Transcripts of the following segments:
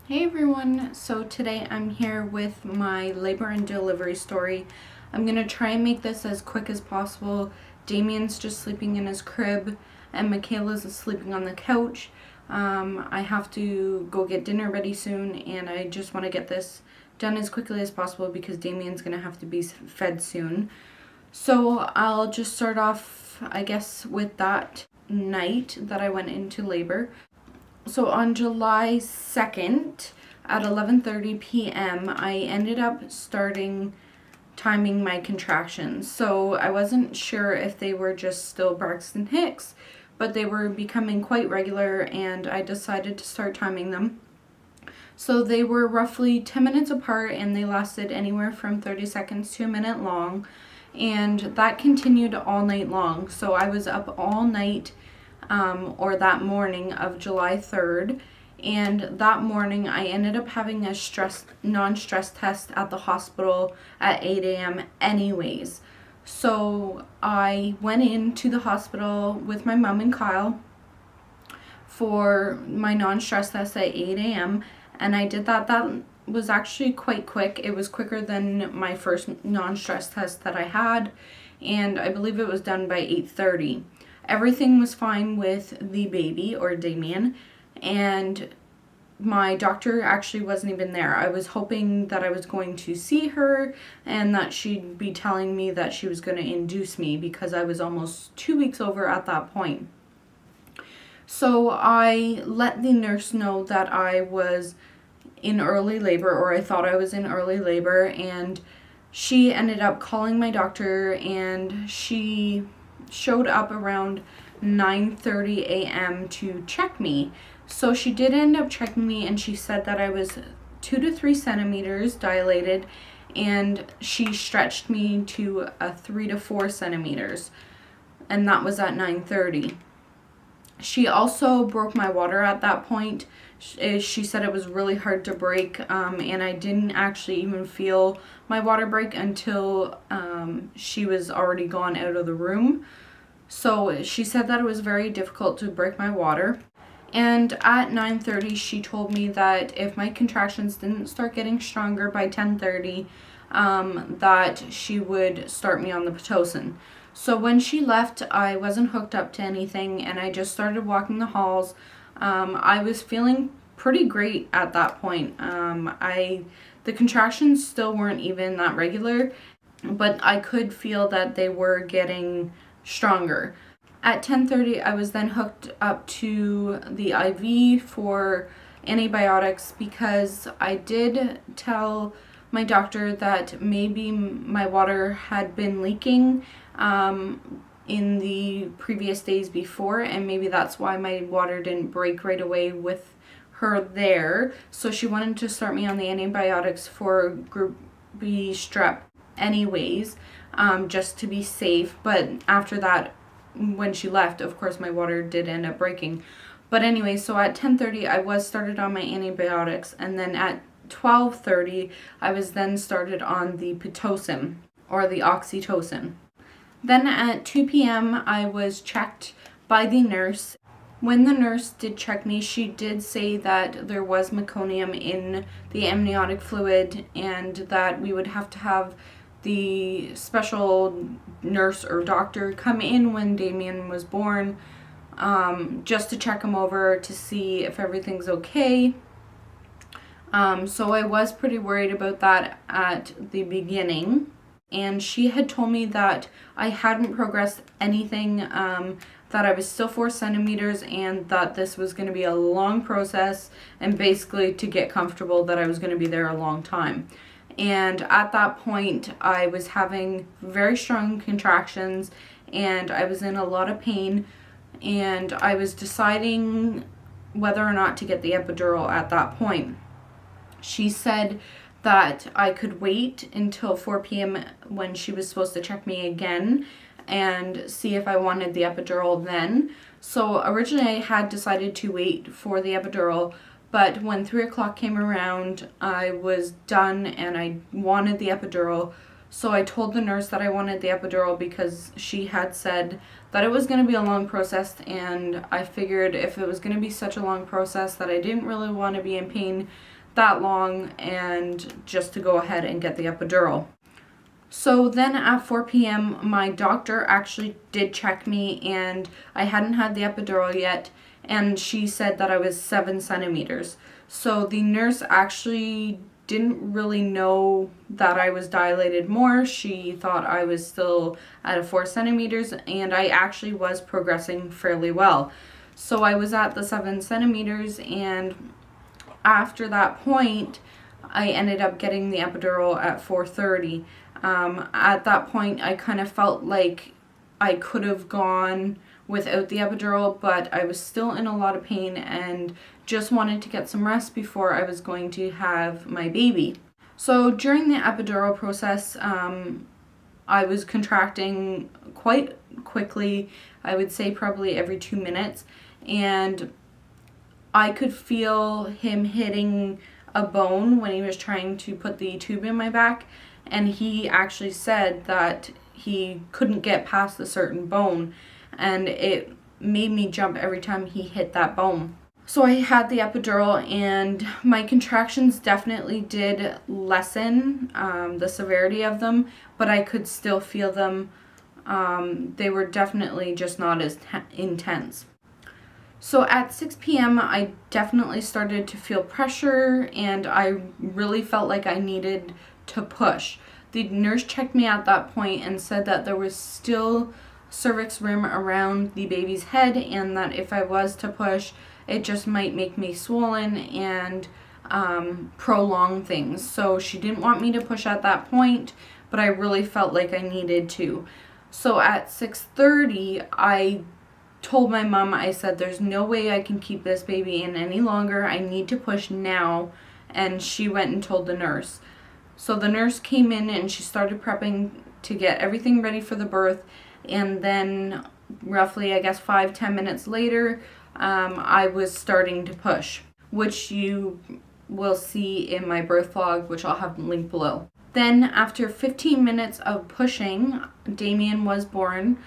Hey everyone, so today I'm here with my labor and delivery story. I'm going to try and make this as quick as possible. Damien's just sleeping in his crib and Michaela's sleeping on the couch. I have to go get dinner ready soon and I just want to get this done as quickly as possible because Damien's going to have to be fed soon. So I'll just start off, I guess, with that night that I went into labor. So on July 2nd at 11:30 p.m., I ended up starting timing my contractions. So I wasn't sure if they were just still Braxton Hicks, but they were becoming quite regular and I decided to start timing them. So they were roughly 10 minutes apart and they lasted anywhere from 30 seconds to a minute long. And that continued all night long. So I was up all night or that morning of July 3rd. And that morning I ended up having a non-stress test at the hospital at 8 a.m. anyways. So I went into the hospital with my mom and Kyle for my non-stress test at 8 a.m. and I did that. That was actually quite quick. It was quicker than my first non-stress test that I had, and I believe it was done by 8:30. Everything was fine with the baby, or Damien, and my doctor actually wasn't even there. I was hoping that I was going to see her and that she'd be telling me that she was going to induce me because I was almost 2 weeks over at that point. So I let the nurse know that I was in early labor, or I thought I was in early labor, and she ended up calling my doctor and she showed up around 9:30 a.m. to check me. So she did end up checking me and she said that I was 2 to 3 centimeters dilated and she stretched me to a 3 to 4 centimeters, and that was at 9:30. She also broke my water at that point. She said it was really hard to break, and I didn't actually even feel my water break until she was already gone out of the room. So she said that it was very difficult to break my water. And at 9:30, she told me that if my contractions didn't start getting stronger by 10:30, that she would start me on the Pitocin. So when she left, I wasn't hooked up to anything and I just started walking the halls. I was feeling pretty great at that point. The contractions still weren't even that regular, but I could feel that they were getting stronger. At 10:30, I was then hooked up to the IV for antibiotics because I did tell my doctor that maybe my water had been leaking in the previous days before, and maybe that's why my water didn't break right away with her there. So she wanted to start me on the antibiotics for group B strep anyways, just to be safe. But after that, when she left, of course my water did end up breaking. But anyway, so at 10:30 I was started on my antibiotics, and then at 12:30 I was then started on the Pitocin, or the oxytocin. Then at 2 p.m. I was checked by the nurse. When the nurse did check me, she did say that there was meconium in the amniotic fluid and that we would have to have the special nurse or doctor come in when Damien was born, just to check him over to see if everything's okay. So I was pretty worried about that at the beginning. And she had told me that I hadn't progressed anything, that I was still 4 centimeters and that this was going to be a long process, and basically to get comfortable that I was going to be there a long time. And at that point I was having very strong contractions and I was in a lot of pain, and I was deciding whether or not to get the epidural at that point. She said that I could wait until 4 p.m. when she was supposed to check me again and see if I wanted the epidural then. So originally I had decided to wait for the epidural, but when 3 o'clock came around, I was done and I wanted the epidural. So I told the nurse that I wanted the epidural because she had said that it was going to be a long process, and I figured if it was going to be such a long process that I didn't really want to be in pain that long, and just to go ahead and get the epidural. So then at 4 p.m. my doctor actually did check me, and I hadn't had the epidural yet, and she said that I was 7 centimeters. So the nurse actually didn't really know that I was dilated more. She thought I was still at a 4 centimeters, and I actually was progressing fairly well. So I was at the 7 centimeters, and after that point, I ended up getting the epidural at 4:30. At that point, I kind of felt like I could have gone without the epidural, but I was still in a lot of pain and just wanted to get some rest before I was going to have my baby. So during the epidural process, I was contracting quite quickly. I would say probably every 2 minutes, and I could feel him hitting a bone when he was trying to put the tube in my back, and he actually said that he couldn't get past a certain bone, and it made me jump every time he hit that bone. So I had the epidural, and my contractions definitely did lessen the severity of them, but I could still feel them. They were definitely just not as intense. So at 6 p.m. I definitely started to feel pressure, and I really felt like I needed to push. The nurse checked me at that point and said that there was still cervix rim around the baby's head, and that if I was to push, it just might make me swollen and prolong things. So she didn't want me to push at that point, but I really felt like I needed to. So at 6:30, I told my mom, I said, there's no way I can keep this baby in any longer. I need to push now. And she went and told the nurse. So the nurse came in and she started prepping to get everything ready for the birth. And then roughly, I guess, 5-10 minutes later, I was starting to push, which you will see in my birth vlog, which I'll have linked below. Then after 15 minutes of pushing, Damien was born.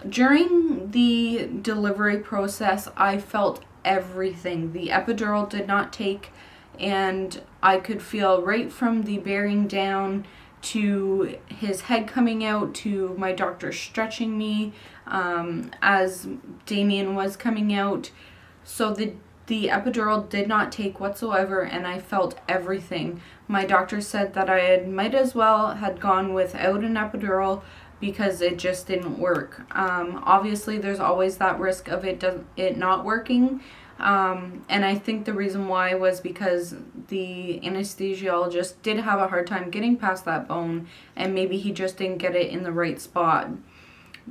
During the delivery process, I felt everything. The epidural did not take, and I could feel right from the bearing down to his head coming out to my doctor stretching me as Damien was coming out. So the epidural did not take whatsoever, and I felt everything. My doctor said that I might as well had gone without an epidural because it just didn't work. Obviously, there's always that risk of it not working. And I think the reason why was because the anesthesiologist did have a hard time getting past that bone, and maybe he just didn't get it in the right spot.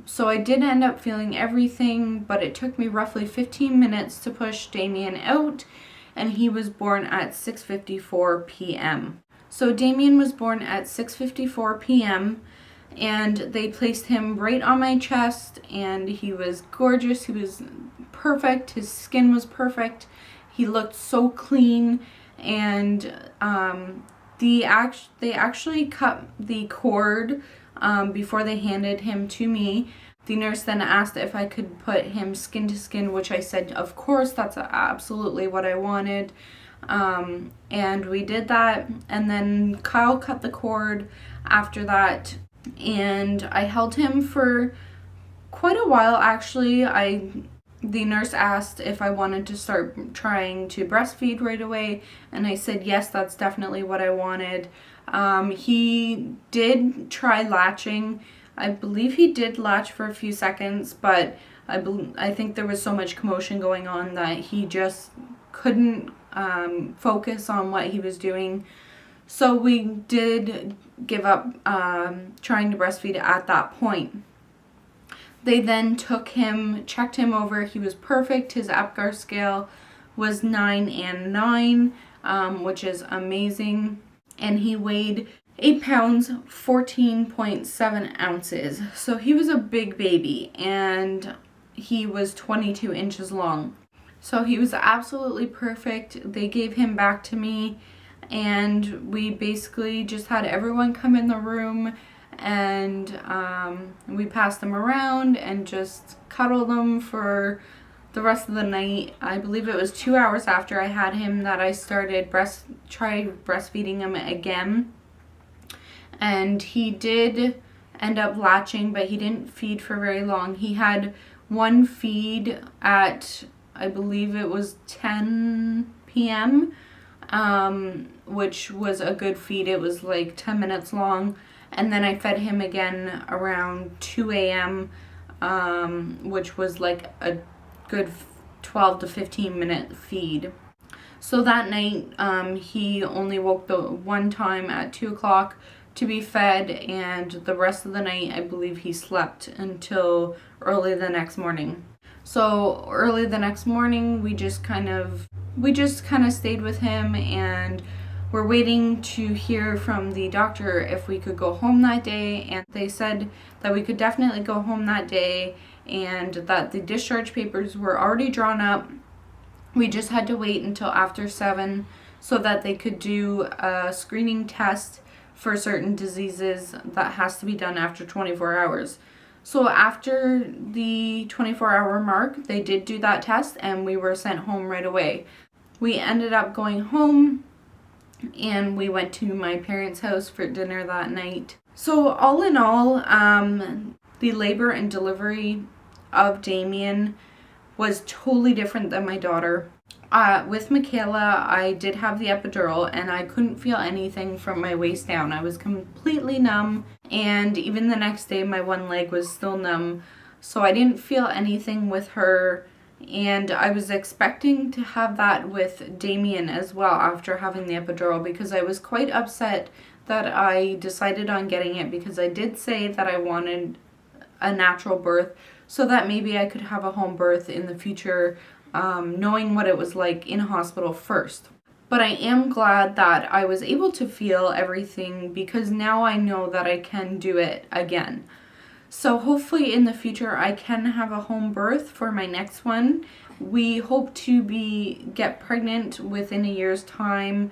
So I did end up feeling everything, but it took me roughly 15 minutes to push Damien out, and he was born at 6:54 p.m. So Damien was born at 6:54 p.m. and they placed him right on my chest, and he was gorgeous. He was perfect. His skin was perfect. He looked so clean, and they actually cut the cord before they handed him to me. The nurse then asked if I could put him skin to skin, which I said, of course, that's absolutely what I wanted. And we did that, and then Kyle cut the cord after that, and I held him for quite a while. Actually, the nurse asked if I wanted to start trying to breastfeed right away, and I said yes, that's definitely what I wanted. He did try latching. I believe he did latch for a few seconds, but I think there was so much commotion going on that he just couldn't focus on what he was doing. So we did give up trying to breastfeed at that point. They then took him, checked him over. He was perfect. His APGAR scale was 9 and 9, which is amazing. And he weighed 8 pounds, 14.7 ounces. So he was a big baby, and he was 22 inches long. So he was absolutely perfect. They gave him back to me, and we basically just had everyone come in the room, and we passed them around and just cuddled them for the rest of the night. I believe it was 2 hours after I had him that I started tried breastfeeding him again, and he did end up latching, but he didn't feed for very long. He had one feed at, I believe it was 10 p.m., which was a good feed. It was like 10 minutes long. And then I fed him again around 2 a.m., which was like a good 12 to 15 minute feed. So that night, he only woke the one time at 2 o'clock to be fed, and the rest of the night, I believe he slept until early the next morning. So early the next morning, we just kind of stayed with him, and we're waiting to hear from the doctor if we could go home that day, and they said that we could definitely go home that day and that the discharge papers were already drawn up. We just had to wait until after 7 so that they could do a screening test for certain diseases that has to be done after 24 hours. So after the 24-hour mark, they did do that test and we were sent home right away. We ended up going home and we went to my parents' house for dinner that night. So all in all, the labor and delivery of Damien was totally different than my daughter. With Michaela, I did have the epidural and I couldn't feel anything from my waist down. I was completely numb, and even the next day my one leg was still numb. So I didn't feel anything with her, and I was expecting to have that with Damien as well after having the epidural, because I was quite upset that I decided on getting it, because I did say that I wanted a natural birth so that maybe I could have a home birth in the future, knowing what it was like in hospital first. But I am glad that I was able to feel everything, because now I know that I can do it again. So hopefully in the future I can have a home birth for my next one. We hope to get pregnant within a year's time,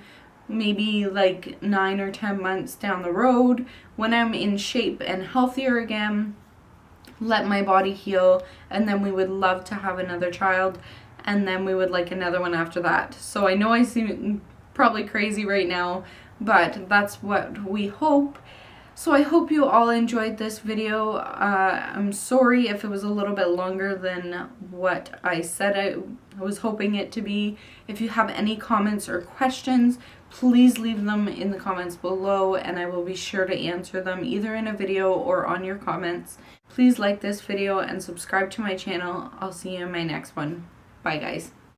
maybe like 9 or 10 months down the road, when I'm in shape and healthier again, let my body heal, and then we would love to have another child, and then we would like another one after that. So I know I seem probably crazy right now, but that's what we hope. So I hope you all enjoyed this video. I'm sorry if it was a little bit longer than what I said I was hoping it to be. If you have any comments or questions, please leave them in the comments below, and I will be sure to answer them either in a video or on your comments. Please like this video and subscribe to my channel. I'll see you in my next one. Bye guys.